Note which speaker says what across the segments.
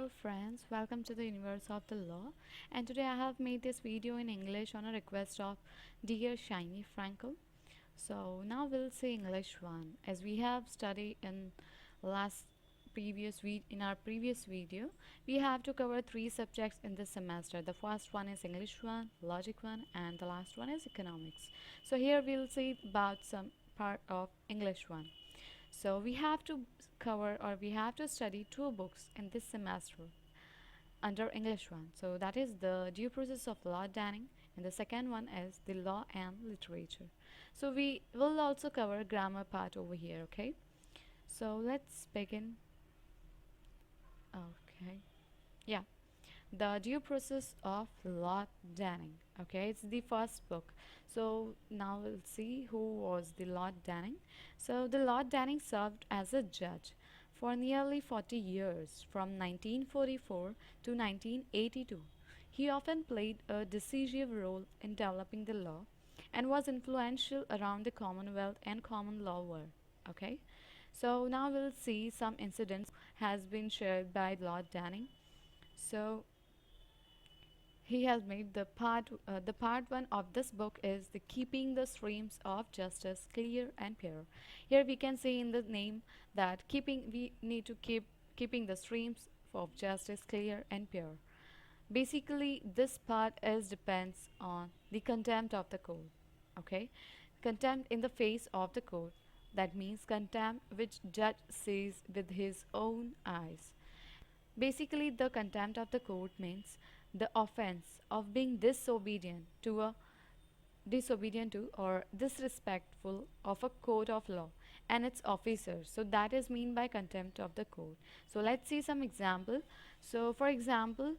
Speaker 1: Hello friends, welcome to the universe of the law, and today I have made this video in English on a request of dear Shiny Frankel. So now we'll see English 1 as we have studied in our previous video. We have to cover 3 subjects in this semester. The first one is English 1, Logic 1, and the last one is Economics. So here we'll see about some part of English 1. So we have to study 2 books in this semester under English 1. So that is the Due Process of Lord Danning, and the second one is the Law and Literature. So we will also cover grammar part over here, okay? So let's begin. Okay. Yeah. The Due Process of Lord Danning. Okay, it's the first book. So now we'll see who was the Lord Danning. So the Lord Danning served as a judge for nearly 40 years from 1944 to 1982. He often played a decisive role in developing the law and was influential around the Commonwealth and common law world. Okay, so now we'll see some incidents has been shared by Lord Danning. So he has made the part one of this book is the keeping the streams of justice clear and pure. Here we can see in the name that we need to keeping the streams of justice clear and pure. Basically this part is depends on the contempt of the court. Okay, contempt in the face of the court, that means contempt which judge sees with his own eyes. Basically, the contempt of the court means the offense of being disobedient to or disrespectful of a court of law and its officers. So that is mean by contempt of the court. So let's see some example. So for example,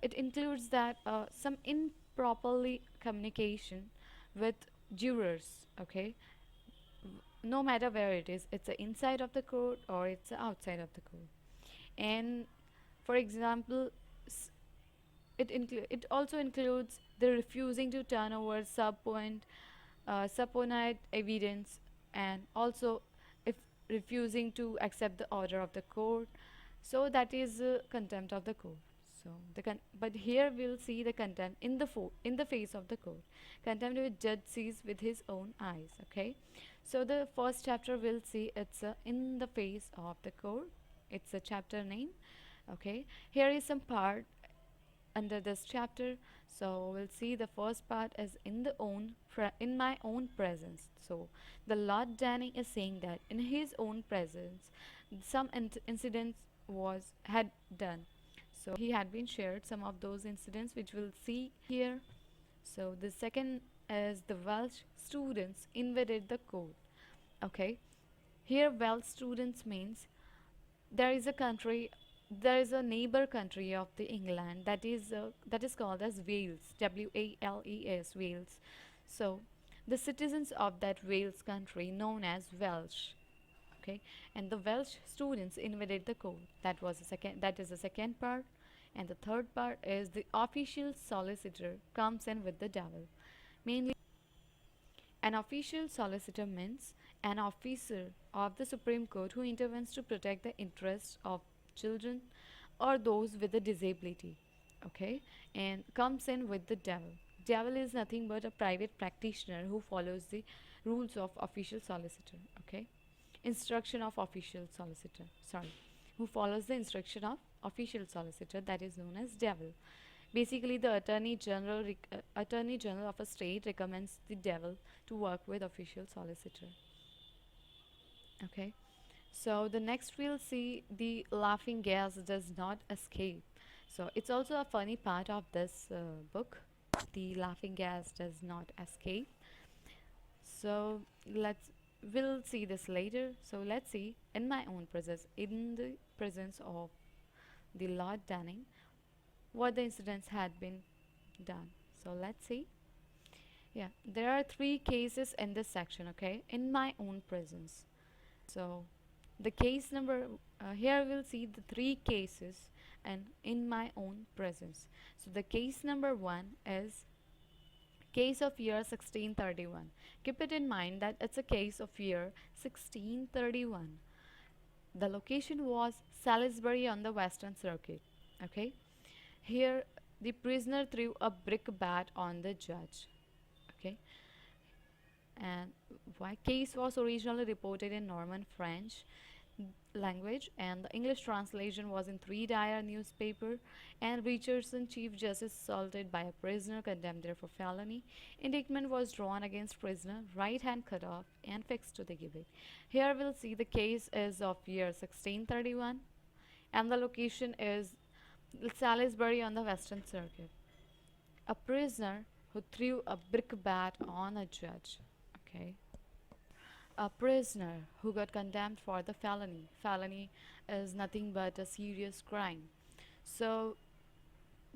Speaker 1: it includes that some improperly communication with jurors. Okay, no matter where it is, it's inside of the court or it's outside of the court. And for example, it also includes the refusing to turn over subpoenaed evidence, and also if refusing to accept the order of the court. So that is contempt of the court. So but here we'll see the contempt in the face of the court, contempt which judge sees with his own eyes. Okay, so the first chapter we'll see it's in the face of the court. It's a chapter name. Okay, here is some part under this chapter. So we'll see the first part is in my own presence. So the Lord Danning is saying that in his own presence some incidents was had done. So he had been shared some of those incidents which we'll see here. So the second is the Welsh students invaded the court. Okay, here Welsh students means there is a country, there is a neighbor country of the England that is called as Wales, Wales, Wales. So the citizens of that Wales country known as Welsh. Okay, and the Welsh students invaded the court. That is the second part. And the third part is the official solicitor comes in with the devil. Mainly, an official solicitor means an officer of the Supreme Court who intervenes to protect the interests of children or those with a disability. Okay, and comes in with the devil. Devil is nothing but a private practitioner who follows the rules of official solicitor. Okay, instruction of official solicitor. Sorry, who follows the instruction of official solicitor, that is known as devil. Basically, the Attorney General of a state recommends the devil to work with official solicitor. Okay, so the next we'll see the laughing gas does not escape. So it's also a funny part of this book. The laughing gas does not escape. So we'll see this later. So let's see in the presence of the Lord Danning, what the incidents had been done. So let's see. Yeah, there are 3 cases in this section. Okay, in my own presence. So the case number here we'll see the 3 cases and in my own presence. So the case number 1 is case of year 1631. Keep it in mind that it's a case of year 1631. The location was Salisbury on the Western Circuit. Okay, here the prisoner threw a brick bat on the judge. Okay, and why case was originally reported in Norman French language, and the English translation was in Three Dyer newspaper. And Richardson, Chief Justice, assaulted by a prisoner, condemned there for felony. Indictment was drawn against prisoner, right hand cut off and fixed to the gibbet. Here we'll see the case is of year 1631, and the location is Salisbury on the Western Circuit. A prisoner who threw a brick bat on a judge. Okay, a prisoner who got condemned for the felony. Felony is nothing but a serious crime. So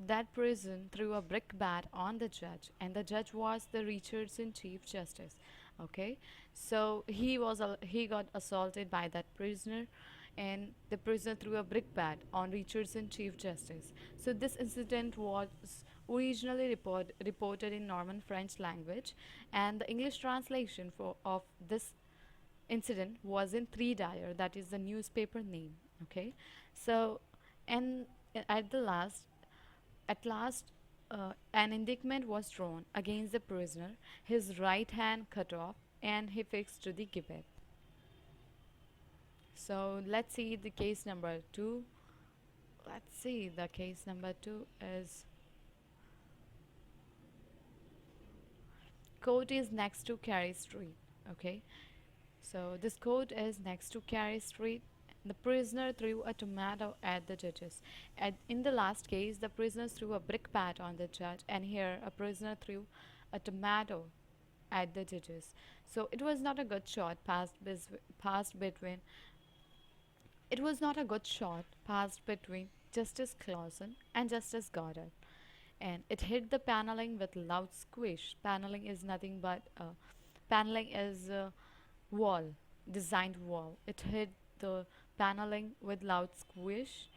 Speaker 1: that prison threw a brick bat on the judge, and the judge was the Richardson Chief Justice. Okay, so he got assaulted by that prisoner, and the prisoner threw a brick bat on Richardson Chief Justice. So this incident was originally reported in Norman French language, and the English translation of this incident was in Three Dyer, that is the newspaper name. Okay, so and at the last, at last, an indictment was drawn against the prisoner, his right hand cut off, and he fixed to the gibbet. So let's see the case number two. Let's see, the case number two is court is next to Carey Street. Okay, so this court is next to Carey Street. The prisoner threw a tomato at the judges. In the last case, the prisoners threw a brick bat on the judge, and here a prisoner threw a tomato at the judges. So it was not a good shot passed between. It was not a good shot passed between Justice Clausen and Justice Goddard, and it hit the paneling with loud squish. Paneling is nothing but paneling is a wall, designed wall. It hit the paneling with loud squish,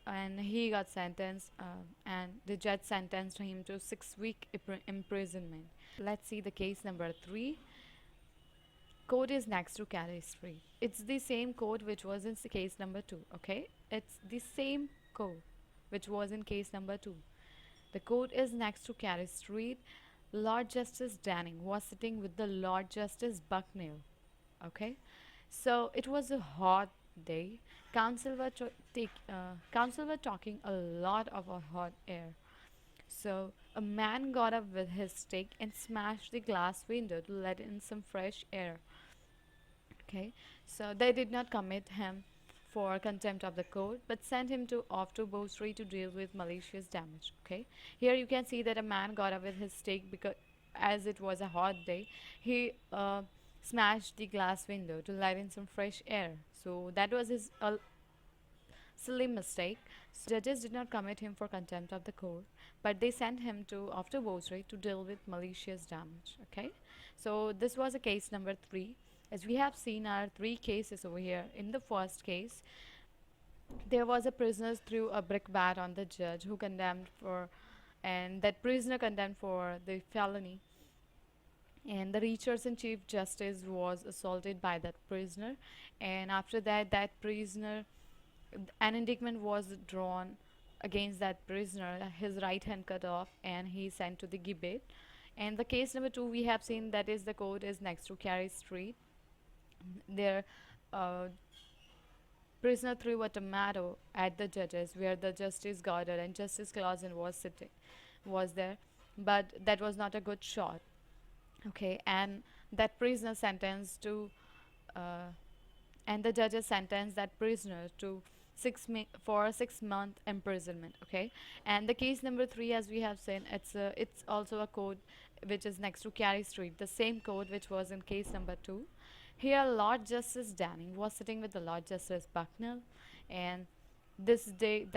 Speaker 1: and he got sentenced, and the judge sentenced him to 6 week imprisonment. Let's see the case number three. Court is next to Carey Street. It's the same court which was in case number two. Okay, it's the same court which was in case number two. The court is next to Carey Street. Lord Justice Danning was sitting with the Lord Justice Bucknell. Okay, so it was a hot day. Council were talking a lot of a hot air. So a man got up with his stick and smashed the glass window to let in some fresh air. Okay, so they did not commit him for contempt of the court, but sent him to off to Bow Street to deal with malicious damage. Okay, here you can see that a man got up with his stick because, as it was a hot day, he smashed the glass window to let in some fresh air. So that was his silly mistake. So judges did not commit him for contempt of the court, but they sent him to after Bow Street to deal with malicious damage. Okay, so this was a case number three. As we have seen our three cases over here. In the first case, there was a prisoner threw a brick bat on the judge who condemned for, and that prisoner condemned for the felony, and the Richardson Chief Justice was assaulted by that prisoner, and after that, that prisoner, an indictment was drawn against that prisoner, his right hand cut off, and he sent to the gibbet. And the case number two, we have seen that is the court is next to Carey Street. There, uh, prisoner threw a tomato at the judges, where the Justice Goddard and Justice Clausen was there, but that was not a good shot. Okay, and that prisoner sentenced to, uh, and the judges sentenced that prisoner to for a 6 month imprisonment. Okay, and the case number three, as we have seen, it's also a court which is next to Carey Street, the same court which was in case number two. Here, Lord Justice Danning was sitting with the Lord Justice Bucknell, and this day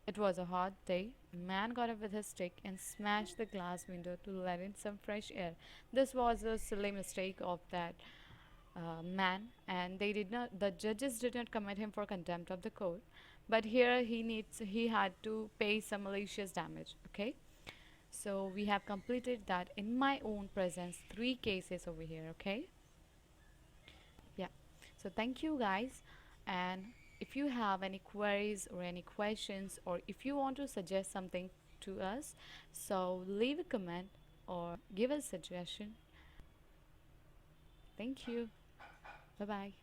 Speaker 1: it was a hot day. A man got up with his stick and smashed the glass window to let in some fresh air. This was a silly mistake of that man, and the judges did not commit him for contempt of the court, but here he had to pay some malicious damage. Okay, so we have completed that in my own presence, three cases over here. Okay, yeah, so thank you guys. And if you have any queries or any questions, or if you want to suggest something to us, so leave a comment or give a suggestion. Thank you. Bye bye.